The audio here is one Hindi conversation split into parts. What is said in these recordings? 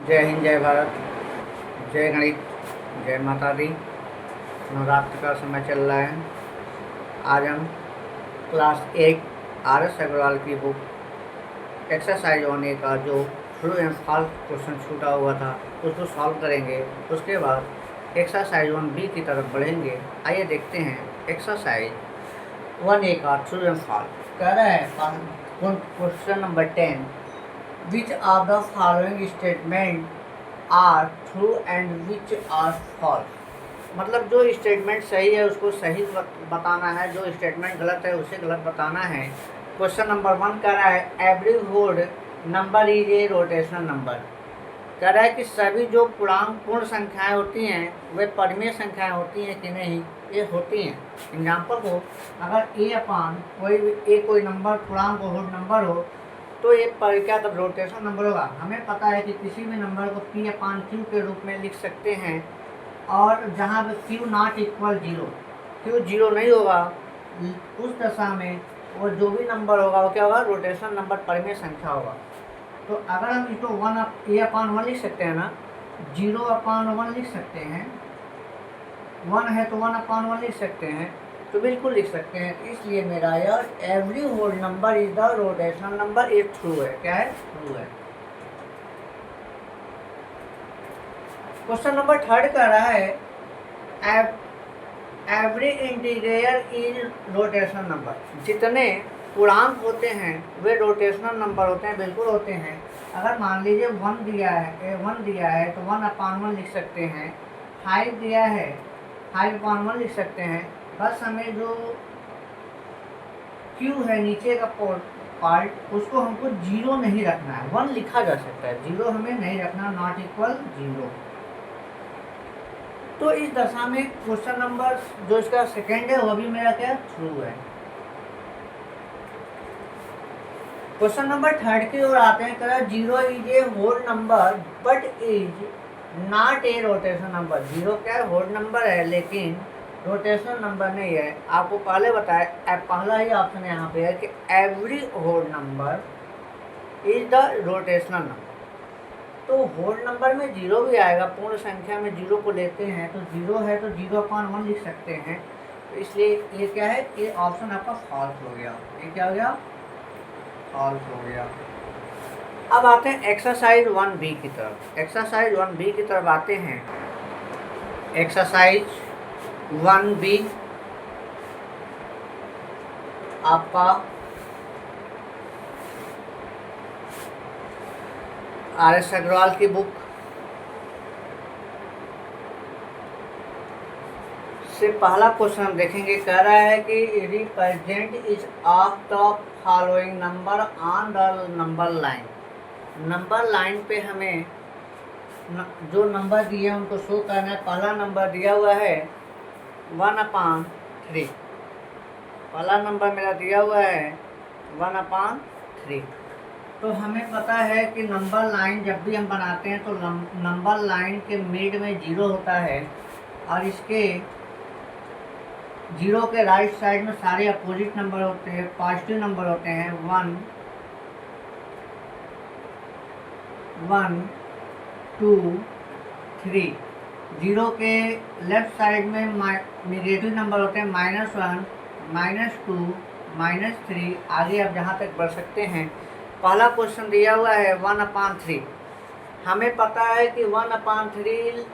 जय हिंद, जय भारत, जय गणित, जय माता दी। नवरात्र का समय चल रहा है। आज हम क्लास 8 आर एस अग्रवाल की बुक एक्सरसाइज 1A का जो ट्रू एंड फॉल्स क्वेश्चन छूटा हुआ था उसको सॉल्व करेंगे। उसके बाद एक्सरसाइज 1B की तरफ बढ़ेंगे। आइए देखते हैं एक्सरसाइज 1A का ट्रू एंड फॉल्स। कह रहा है question number 10, which of the following statement are true and which are false. मतलब जो स्टेटमेंट सही है उसको सही बताना है, जो स्टेटमेंट गलत है उसे गलत बताना है। क्वेश्चन नंबर 1 कह रहा है every whole number is a rotational number. कह रहा है कि सभी जो पूर्ण संख्याएं होती हैं वे परिमेय संख्याएं होती हैं कि नहीं, ये होती हैं। एग्जाम्पल को अगर ए अपान कोई नंबर पूर्णांक होल नंबर हो तो ये पर क्या तब रोटेशनल नंबर होगा। हमें पता है कि किसी भी नंबर को पी अपान क्यू के रूप में लिख सकते हैं, और जहाँ पे Q not equal zero, Q zero नहीं होगा, उस दशा में वो जो भी नंबर होगा वो क्या होगा, रोटेशनल नंबर परिमेय संख्या होगा। तो अगर हम इसको ए अपान वन लिख सकते हैं ना, 0 अपान 1 लिख सकते हैं, 1 है तो 1 अपान 1 लिख सकते हैं, तो बिल्कुल लिख सकते हैं। इसलिए मेरा यार every whole number is the rotational number, ये ट्रू है। क्या है? ट्रू है। क्वेश्चन नंबर 3 कह रहा है every integer is rotational number. जितने पूर्णांक होते हैं वे रोटेशनल नंबर होते हैं, बिल्कुल होते हैं। अगर मान लीजिए 1 दिया है तो 1 अपान 1 लिख सकते हैं। 5 दिया है, 5 अपान 1 लिख सकते हैं। बस हमें जो Q है नीचे का पार्ट उसको हमको 0 नहीं रखना है, 1 लिखा जा सकता है, 0 हमें नहीं रखना, नॉट इक्वल 0। तो इस दशा में क्वेश्चन नंबर जो इसका सेकेंड है वह भी मेरा क्या ट्रू है। क्वेश्चन नंबर 3 की ओर आते हैं। कह 0 is a whole number but is not a rotation number. 0 क्या है? होल नंबर है लेकिन रोटेशनल नंबर नहीं है। आपको पहले बताया, पहला ही ऑप्शन यहाँ पे है कि every whole number is the rotational number. तो होल नंबर में 0 भी आएगा, पूर्ण संख्या में 0 को लेते हैं तो 0 है तो 0 अपान 1 लिख सकते हैं। तो इसलिए ये क्या है, ये ऑप्शन आपका फॉल्स हो गया। ये क्या हो गया? फॉल्स हो गया। अब आते हैं एक्सरसाइज 1B की तरफ। एक्सरसाइज 1B की तरफ आते हैं। एक्सरसाइज 1B आपका आर एस अग्रवाल की बुक से पहला क्वेश्चन हम देखेंगे। कह रहा है कि represent is of the following number on the number line. Number line पे हमें जो नंबर दिए हैं उनको शो करना है। पहला नंबर दिया हुआ है 1/3। पहला नंबर मेरा दिया हुआ है 1/3। तो हमें पता है कि नंबर लाइन जब भी हम बनाते हैं तो नंबर लाइन के मिड में 0 होता है, और इसके 0 के राइट साइड में सारे अपोजिट नंबर होते हैं, पॉजिटिव नंबर होते हैं। 1 1 2 3। 0 के लेफ्ट साइड में नेगेटिव नंबर होते हैं, -1 -2 -3। आगे आप जहाँ तक बढ़ सकते हैं। पहला क्वेश्चन दिया हुआ है 1/3। हमें पता है कि 1/3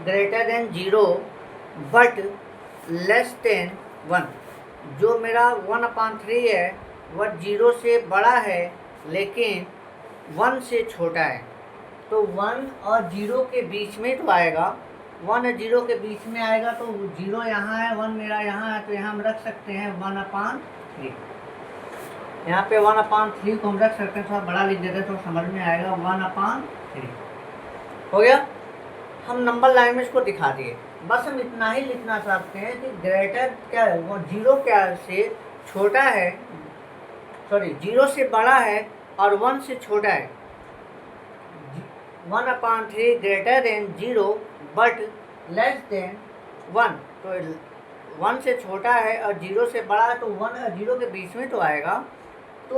greater than 0 but less than 1। जो मेरा 1/3 है वह 0 से बड़ा है लेकिन 1 से छोटा है। तो 1 और 0 के बीच में तो आएगा, 1 और 0 के बीच में आएगा। तो 0 यहाँ है, 1 मेरा यहाँ है, तो यहाँ हम रख सकते हैं 1/3। यहाँ पे 1/3 को हम रख सकते हैं, थोड़ा बड़ा लिख देते हैं तो समझ में आएगा। 1/3 हो गया। हम नंबर लाइन में इसको दिखा दिए। बस हम इतना ही लिखना चाहते हैं कि ग्रेटर क्या है, वो 0 क्या से छोटा है, 0 से बड़ा है और 1 से छोटा है। 1/3 greater than 0 but less than 1। तो 1 से छोटा है और 0 से बड़ा है, तो 1 और 0 के बीच में तो आएगा। तो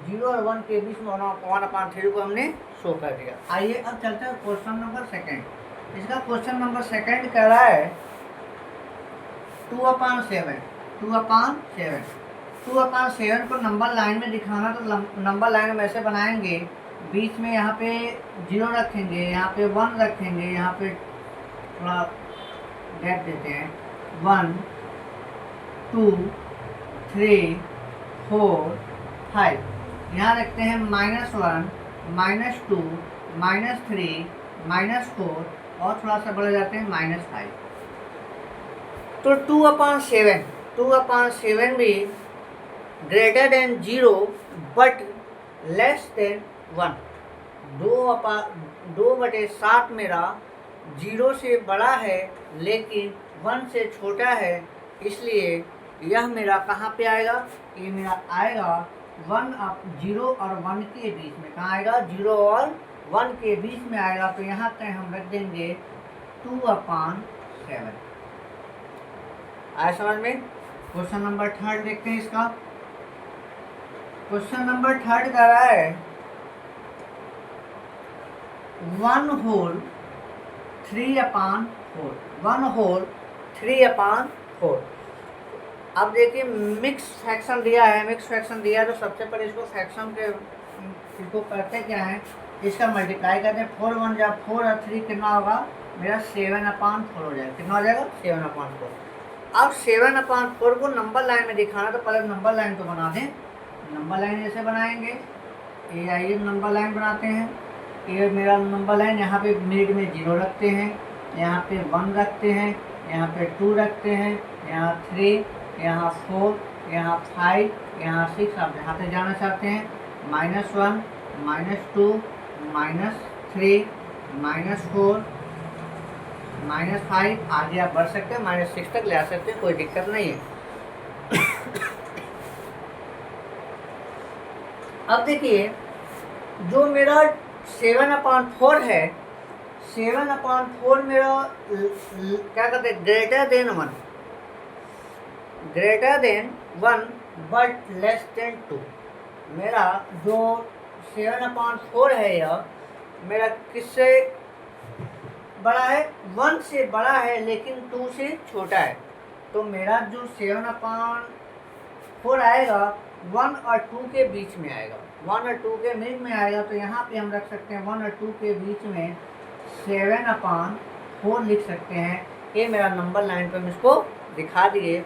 0 और 1 के बीच में 1/3 को हमने शो कर दिया। आइए अब चलते हैं क्वेश्चन नंबर सेकंड। इसका क्वेश्चन नंबर सेकंड कह रहा है 2/7 को नंबर लाइन में दिखाना। तो नंबर लाइन हम ऐसे बनाएंगे, बीच में यहाँ पे 0 रखेंगे, यहाँ पे 1 रखेंगे, यहाँ पे थोड़ा गैप देते हैं, 1 2 3 4 5, यहाँ रखते हैं -1 -2 -3 -4 और थोड़ा सा बढ़ जाते हैं -5। तो 2/7 भी greater than 0 but less than 1। 2/7 मेरा 0 से बड़ा है लेकिन 1 से छोटा है, इसलिए यह मेरा कहाँ पे आएगा? ये मेरा आएगा 0 और 1 के बीच में। कहाँ आएगा? 0 और 1 के बीच में आएगा। तो यहाँ पे हम रख देंगे 2/7। आया समझ में? क्वेश्चन नंबर थर्ड देखते हैं इसका। क्वेश्चन नंबर थर्ड कह रहा है 1/3/4। 1/3/4। अब देखिए मिक्स फ्रैक्शन दिया है, तो सबसे पहले इसको फ्रैक्शन के इसको करते क्या है, इसका मल्टीप्लाई करते हैं। 4 1 जब 4 और 3 कितना होगा? मेरा 7/4 हो जाएगा। कितना हो जाएगा? 7/4। अब 7/4 को नंबर लाइन में दिखाना, तो पहले नंबर लाइन तो बना दें। नंबर लाइन जैसे बनाएंगे, ये आइए नंबर लाइन बनाते हैं। ये मेरा नंबर लाइन, यहाँ पे मिड में 0 रखते हैं, यहाँ पे 1 रखते हैं, यहाँ पे 2 रखते हैं, यहाँ 3, यहाँ 4, यहाँ 5, यहाँ 6। आप जहाँ पे जाना चाहते हैं -1 -2 -3 -4 -5, आगे आप बढ़ सकते हैं, -6 तक ले आ सकते हैं, कोई दिक्कत नहीं है। अब देखिए जो मेरा 7/4 है, 7/4 मेरा क्या कहते हैं? Greater than 1 but less than 2। मेरा जो 7/4 है यह मेरा किससे बड़ा है? 1 से बड़ा है लेकिन 2 से छोटा है। तो मेरा जो 7/4 आएगा 1 और 2 के बीच में आएगा, 1 और 2 के बीच में आएगा। तो यहाँ पे हम रख सकते हैं 1 और 2 के बीच में 7/4 लिख सकते हैं। ये मेरा नंबर लाइन पर हम इसको दिखा दिए।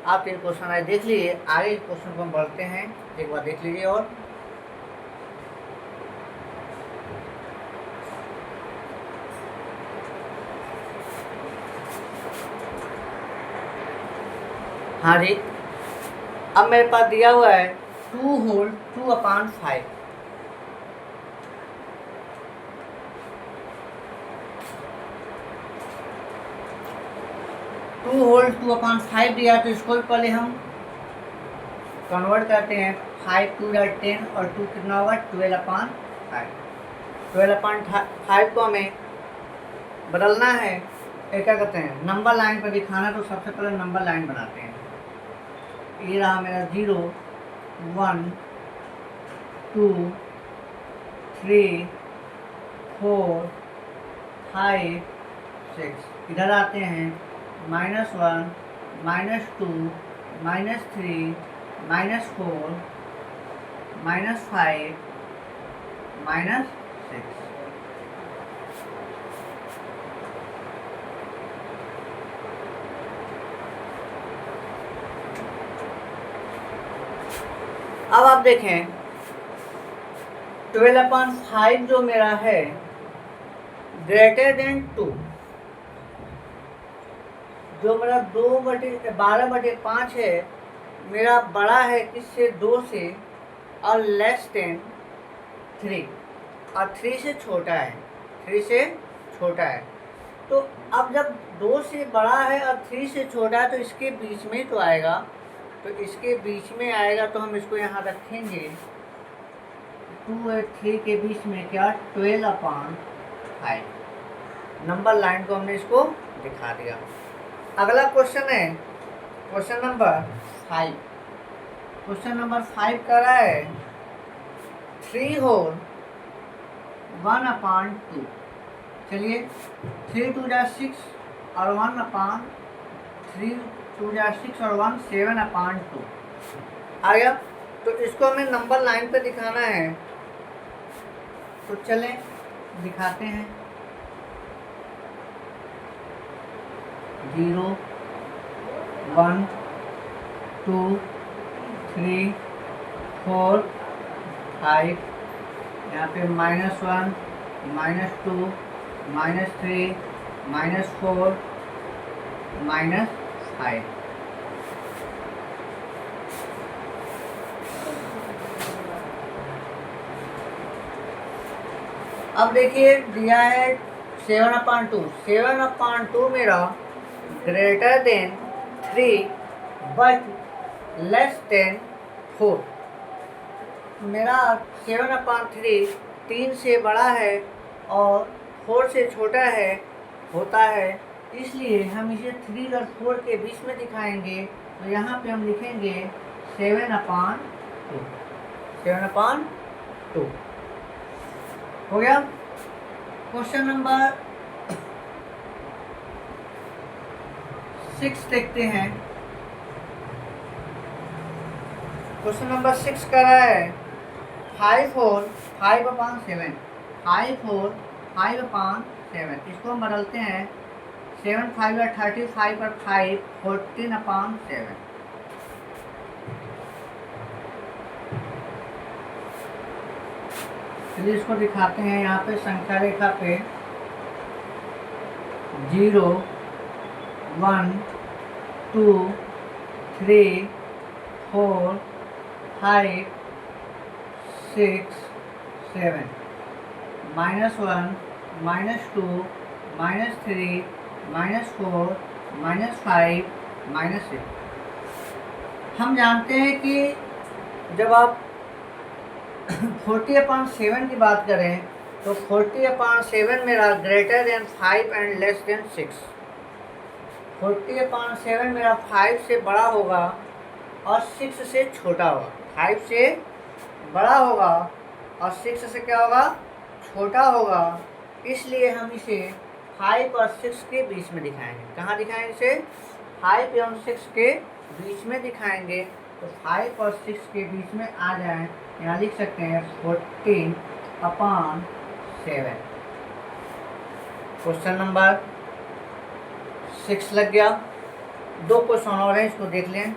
आप ये क्वेश्चन आए देख लीजिए, आगे क्वेश्चन को हम बढ़ते हैं, एक बार देख लीजिए। और हाँ जी, अब मेरे पास दिया हुआ है 2/5। 2/5 दिया, तो इसको भी पहले हम कन्वर्ट करते हैं। 5 2 10 और 2 कितना होगा? 12/5। 12/5 को हमें बदलना है, क्या कहते हैं? नंबर लाइन पर दिखाना। तो सबसे पहले नंबर लाइन बनाते हैं। ये रहा मेरा 0 1 2 3 4 5 6। इधर आते हैं -1 -2 -3 -4 -5 -6। अब आप देखें 12/5 जो मेरा है ग्रेटर देन 2, जो मेरा 12/5 है मेरा बड़ा है किससे? 2 से, और लेस देन 3, और 3 से छोटा है। 3 से छोटा है। तो अब जब 2 से बड़ा है और 3 से छोटा है तो इसके बीच में तो आएगा। तो इसके बीच में आएगा, तो हम इसको यहाँ रखेंगे 2 और 3 के बीच में क्या? 12/5। नंबर लाइन को हमने इसको दिखा दिया। अगला क्वेश्चन है क्वेश्चन नंबर 5। क्वेश्चन नंबर 5 कर रहा है 3 होल 1/2। चलिए 3 2 जा 6 और 1/3 2 जा 6 और 1 7/2 आ गया। तो इसको हमें नंबर लाइन पे दिखाना है, तो चलें दिखाते हैं। 0 1 2 3 4 5, यहाँ पे -1 -2 -3 -4 -5। अब देखिए दिया है 7/2। 7/2 मेरा greater than 3 but less than 4। मेरा 7/3 3 से बड़ा है और 4 से छोटा है होता है, इसलिए हम इसे 3 और 4 के बीच में दिखाएंगे। तो यहाँ पे हम लिखेंगे 7/2। 7/2 हो गया। क्वेश्चन नंबर 6 देखते हैं। क्वेश्चन नंबर 6 का रहा है 5 होल 5/7। 5 होल 5/7, इसको हम बदलते हैं 7 5 या 35 और 5 14/7। चलिए इसको दिखाते हैं। यहाँ पे संख्या रेखा पे 0 1 2 3 4 5 6 7 -1 -2 -3 -4 -5 -6। हम जानते हैं कि जब आप 40/7 की बात करें तो 40/7 मेरा greater than 5 and less than 6। 40/7 मेरा 5 से बड़ा होगा और 6 से छोटा होगा। 5 से बड़ा होगा और 6 से क्या होगा, छोटा होगा। इसलिए हम इसे 5 और 6 के बीच में दिखाएंगे। कहाँ दिखाएंगे इसे? 5 एवं 6 के बीच में दिखाएंगे। तो 5 और 6 के बीच में आ जाए, यहाँ लिख सकते हैं 14/7। क्वेश्चन नंबर 6 लग गया। 2 क्वेश्चन और हैं, इसको देख लें।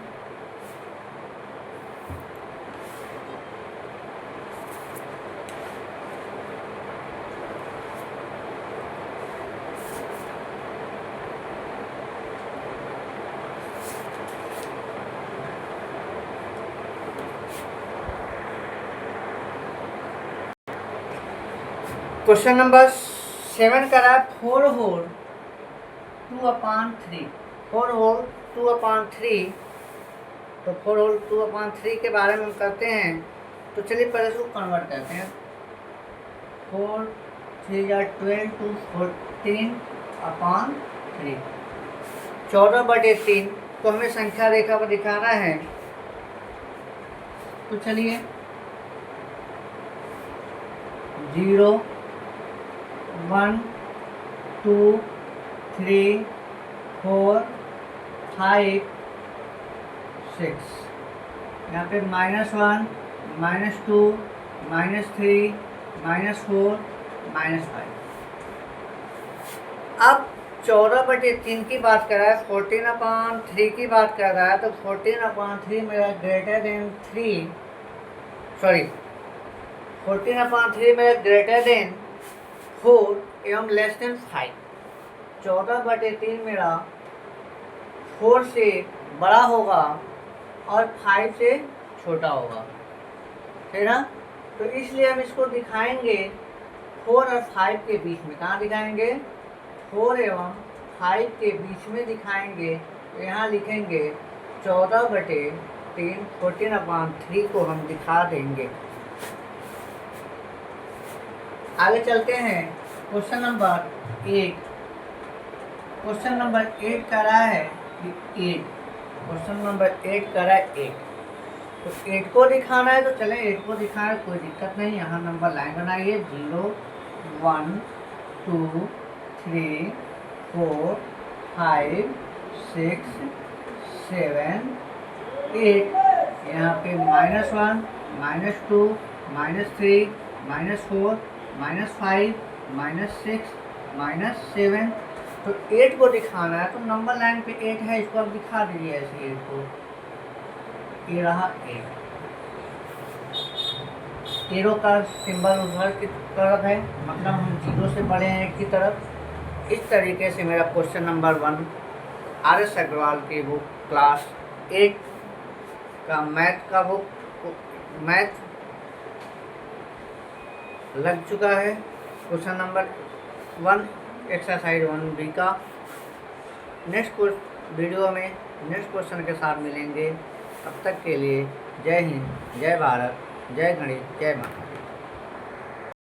क्वेश्चन नंबर 7 का रहा 4 होल 2/3। 4 होल 2/3। तो 4 होल 2/3 के बारे में हम करते हैं। तो चलिए पहले इसको कन्वर्ट करते हैं। 4 3 या 12 to 14/3। 14/3 को हमें संख्या रेखा पर दिखाना है। तो चलिए 0 1 2 3 4 5 6, यहाँ पे -1 -2 -3 -4 -5। अब 14/3 की बात कर रहा है, 14/3 की बात कर रहा है। तो 14/3 मेरा ग्रेटर देन 3, सॉरी 14/3 मेरा ग्रेटर देन 4 एवं लेस देन 5। 14/3 मेरा 4 से बड़ा होगा और 5 से छोटा होगा, है ना। तो इसलिए हम इसको दिखाएंगे 4 और 5 के बीच में। कहाँ दिखाएंगे? 4 एवं 5 के बीच में दिखाएंगे। तो यहाँ लिखेंगे 14/3। 14/3 को हम दिखा देंगे। आगे चलते हैं। Question number 8। क्वेश्चन नंबर 8 का रहा है 8। क्वेश्चन नंबर 8 का रहा है 8। तो 8 को दिखाना है तो चले 8 को दिखाना है, कोई दिक्कत नहीं। यहाँ नंबर लाइन बनाइए, 0 1 2 3 4 5 6 7 8। यहाँ पे -1 -2 -3 -4 -5 -6 -7। तो 8 को दिखाना है तो नंबर लाइन पे 8 है, इसको आप दिखा दीजिए ऐसे 8 को। ये रहा 8। एरो का सिंबल उधर की तरफ है, मतलब हम 0 से बढ़े हैं 1 की तरफ। इस तरीके से मेरा क्वेश्चन नंबर 1 RS अग्रवाल की बुक क्लास 8 का मैथ लग चुका है। क्वेश्चन नंबर 1 एक्सरसाइज 1B का नेक्स्ट वीडियो में नेक्स्ट क्वेश्चन के साथ मिलेंगे। तब तक के लिए जय हिंद, जय भारत, जय गणित, जय माता।